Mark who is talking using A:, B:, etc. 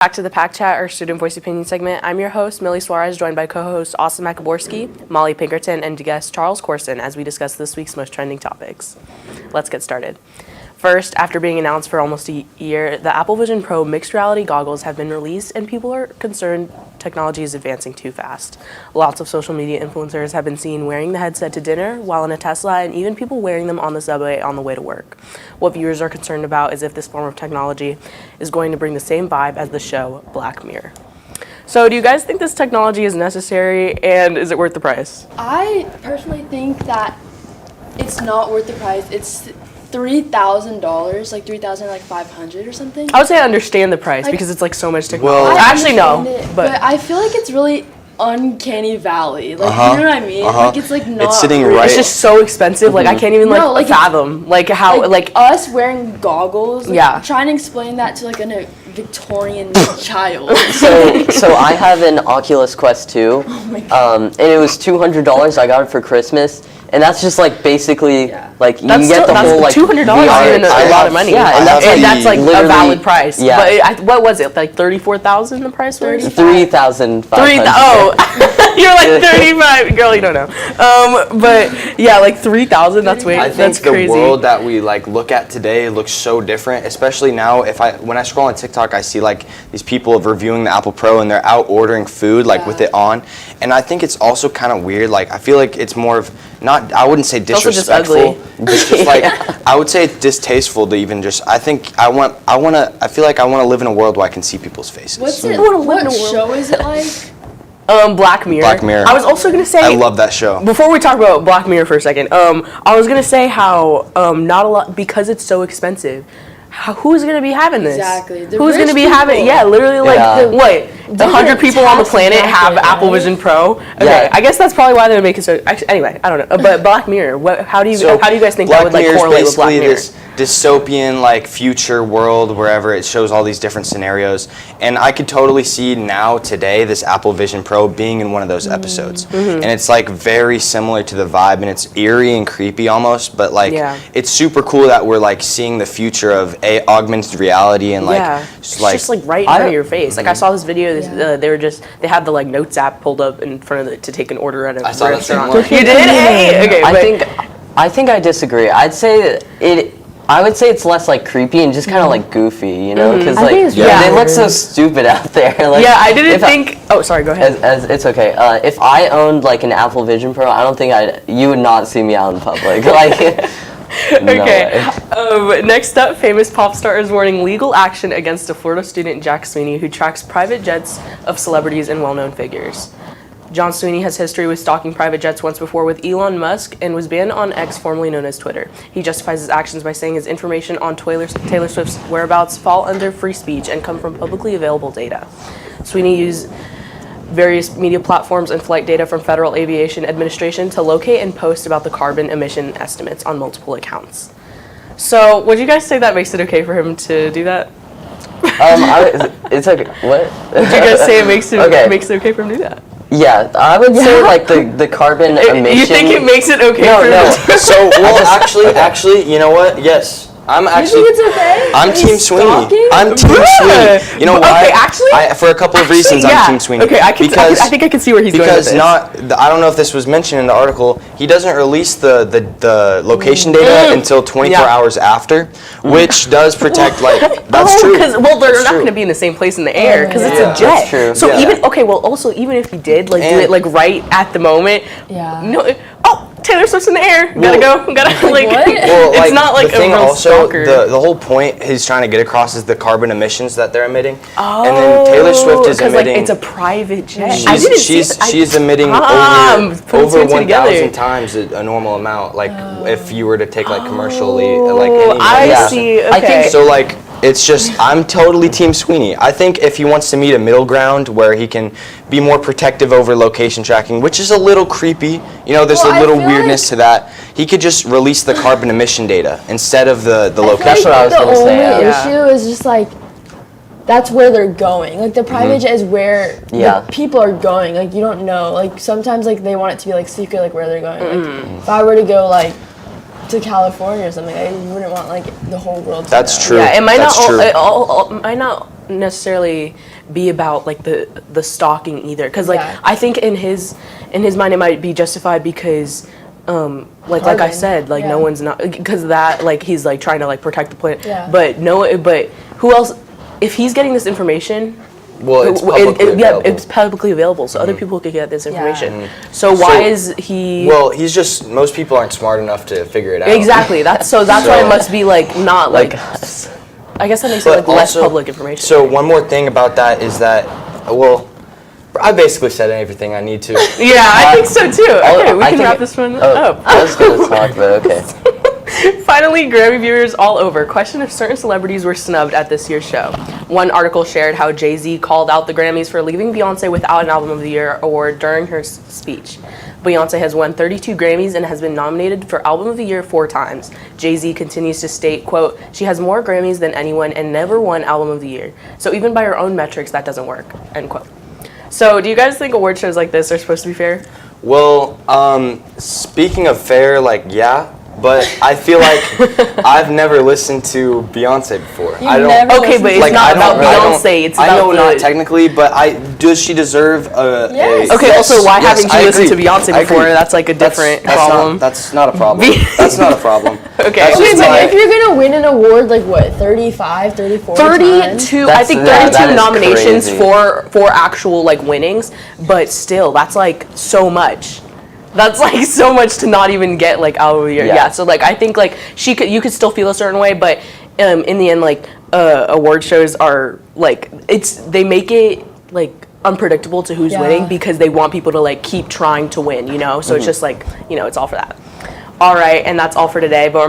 A: Back to the Pack Chat, our student voice opinion segment. I'm your host, Millie Suarez, joined by co-host Austin McAborski, Molly Pinkerton, and guest Charles Corson as we discuss this week's most trending topics. Let's get started. First, after being announced for almost a year, the Apple Vision Pro mixed reality goggles have been released, and people are concerned technology is advancing too fast. Lots of social media influencers have been seen wearing the headset to dinner while in a Tesla, and even people wearing them on the subway on the way to work. What viewers are concerned about is if this form of technology is going to bring the same vibe as the show Black Mirror. So do you guys think this technology is necessary, and is it worth the price?
B: I personally think that it's not worth the price. It's $3,000, like $3,500 or something.
A: I would say I understand the price because it's like so much technology.
C: Well,
A: actually no,
B: but I feel like it's really uncanny valley. Like you know what I mean? Like it's like not.
C: It's sitting
B: real.
C: right.
A: it's just so expensive. Like I can't even
B: No,
A: fathom how
B: like us wearing goggles. Like,
A: Yeah.
B: Trying to explain that to like a Victorian child.
D: So I have an Oculus Quest 2,
B: Oh my God.
D: and it was $200. I got it for Christmas, and that's just like basically like you
A: That's
D: get the whole like
A: $200
D: VR
A: even a lot of money.
D: Yeah,
A: and that's like a
D: literally-
A: valid price.
D: yeah.
A: But what was it? Like 34,000 the price was?
D: 3,500.
A: Oh, you're like 35, girl. You don't know. But yeah, like 3,000. That's way.
C: I think
A: That's
C: the
A: crazy.
C: world that we like look at today looks so different, especially now. When I scroll on TikTok, I see like these people reviewing the Apple Pro and they're out ordering food like with it on, and I think it's also kind of weird. Like I feel like it's more of not. I wouldn't say
A: also just
C: disrespectful.
A: ugly.
C: It's just like I would say it's distasteful to even just. I think I feel like I want to live in a world where I can see people's faces.
B: What's it?
A: wanna live in
B: What
A: a world-
B: show is it like?
A: Black Mirror.
C: Black Mirror.
A: I was also gonna say.
C: I love that show.
A: Before we talk about Black Mirror for a second, I was gonna say how not a lot because it's so expensive. Who's gonna be having this?
B: Exactly. The
A: Who's gonna
B: rich
A: be having?
B: people.
A: Yeah, literally like
D: Yeah.
A: what? 100 people on the
B: tax
A: planet have
B: bracket,
A: Apple
B: right?
A: Vision Pro. Okay,
D: Yeah.
A: I guess that's probably why they make it so. Actually, anyway, I don't know. But Black Mirror. How do you guys think that would like
C: Mirror is
A: correlate with Black
C: basically
A: Mirror?
C: this dystopian like future world wherever it shows all these different scenarios, and I could totally see now today this Apple Vision Pro being in one of those episodes, and it's like very similar to the vibe, and it's eerie and creepy almost, but like it's super cool that we're like seeing the future of augmented reality and like
A: it's just like right in front of your face. Like I saw this video. They had the like Notes app pulled up in front of to take an order at a
C: I saw that same
A: restaurant.
C: one.
A: You did? Hey, okay.
D: I think I disagree. I would say it's less like creepy and just kind of like goofy, you know, because
B: I
D: like
B: think it's
D: they look
B: weird.
D: so stupid out there. Like,
A: Yeah, I didn't
D: if
A: think. Oh, sorry. Go ahead.
D: It's okay. If I owned like an Apple Vision Pro, I don't think you would not see me out in public. Like, no
A: Okay.
D: way.
A: Next up, famous pop star is warning legal action against a Florida student, Jack Sweeney, who tracks private jets of celebrities and well-known figures. John Sweeney has history with stalking private jets once before with Elon Musk and was banned on X, formerly known as Twitter. He justifies his actions by saying his information on Taylor Swift's whereabouts fall under free speech and come from publicly available data. Sweeney used various media platforms and flight data from Federal Aviation Administration to locate and post about the carbon emission estimates on multiple accounts. So, would you guys say that makes it okay for him to do that?
D: It's okay. What?
A: Would you guys say it makes it
D: Okay.
A: okay for him to do that?
D: Yeah, I would say like the carbon emission.
A: You think it makes it okay
D: No,
A: for
D: no.
A: him to
C: So actually, you know what? Yes. I'm actually.
B: You think it's okay?
C: I'm Team Sweeney.
B: stalking?
C: I'm Team
A: Yeah.
C: Sweeney. You know why?
A: Okay, actually-
C: for a couple of reasons,
A: yeah.
C: I'm Team Sweeney.
A: Okay, I think I can see where he's going with this.
C: I don't know if this was mentioned in the article. He doesn't release the location data until 24 hours after, which does protect that's true.
A: Because they're
C: That's
A: not
C: true.
A: going to be in the same place in the air because it's
C: Yeah,
A: a jet.
D: that's true.
A: So
C: Yeah.
A: also even if he did do
C: And-
A: it like right at the moment,
B: Yeah.
A: no, Taylor Swift's in the air. Gotta go. Gotta like.
B: what?
C: Well,
A: It's not like
C: the
A: a
C: thing
A: real
C: also,
A: stalker.
C: the whole point he's trying to get across is the carbon emissions that they're emitting. And then Taylor Swift is
A: because
C: emitting.
A: like it's a private jet. I didn't see that.
C: She's emitting
A: I'm putting
C: over
A: two and two together.
C: 1,000 times a normal amount. Like if you were to take like commercially, like any.
A: I
D: Yeah.
A: see. Okay.
D: I think
C: So like it's just I'm totally Team Sweeney. I think if he wants to meet a middle ground where he can be more protective over location tracking, which is a little creepy, you know, there's
B: Well,
C: a
B: I
C: little
B: feel
C: weirdness to that. He could just release the carbon emission data instead of the location.
D: That's what I was
B: the
D: gonna say,
B: only
A: yeah.
B: issue is just like that's where they're going. Like the private jet is where
D: Yeah.
B: the people are going. Like you don't know. Like sometimes like they want it to be like secret, like where they're going. Like if I were to go like to California or something, I wouldn't want like the whole world to
C: That's
B: know.
C: true.
A: Yeah, it might
C: That's
A: not.
C: true.
A: It might not necessarily be about like the stalking either, because like
B: Yeah.
A: I think in his mind it might be justified because like I
B: Harden,
A: said, like no
B: yeah.
A: one's not, because that like he's like trying to like protect the planet.
B: Yeah.
A: But who else, if he's getting this information,
C: Well, it's publicly available.
A: it's publicly available, so other people could get this information.
B: Mm-hmm.
A: So why
C: So-
A: is he?
C: Well, he's just, most people aren't smart enough to figure it out.
A: Exactly. That's why
C: So-
A: it must be like not like.
D: us.
A: I guess that makes it
C: But
A: like less
C: also-
A: public information.
C: So one more thing about that is that, well, I basically said everything I need to.
A: yeah, I think so too. Okay, we
D: I
A: can
D: think
A: wrap
D: it-
A: this one
D: Oh,
A: up.
D: I was gonna talk, but okay.
A: Finally, Grammy viewers all over question if certain celebrities were snubbed at this year's show. One article shared how Jay-Z called out the Grammys for leaving Beyonce without an Album of the Year award during her speech. Beyonce has won 32 Grammys and has been nominated for Album of the Year 4 times. Jay-Z continues to state, quote, "She has more Grammys than anyone and never won Album of the Year. So even by her own metrics, that doesn't work," end quote. So do you guys think award shows like this are supposed to be fair?
C: Well, speaking of fair, like, yeah, but I feel like I've never listened to Beyonce before. I don't.
B: never
A: Okay, but it's
C: like,
A: not
C: I don't-
A: about
C: I don't-
A: Beyonce, it's
C: I
A: about
C: know not
A: the-
C: technically, but does she deserve a?
B: Yes.
A: Okay, also, why haven't you
C: I
A: listened to
C: agree.
A: Beyonce
C: I
A: before?
C: agree.
A: That's like a different problem.
C: That's not a problem. That's not a problem.
A: Okay.
C: That's
B: Okay,
C: just
B: but
C: my-
B: if you're gonna win an award, like what, 35, 34 times?
A: 32, I
D: That's-
A: think
D: yeah,
A: 32
D: that is
A: nominations
D: crazy.
A: for actual like winnings, but still that's like so much. That's like so much to not even get like Album of the Year.
D: Yeah.
A: Yeah, so like I think like you could still feel a certain way, but in the end like award shows are like they make it like unpredictable to who's
B: Yeah.
A: winning because they want people to like keep trying to win, you know? So it's just like, you know, it's all for that. All right, and that's all for today, but remember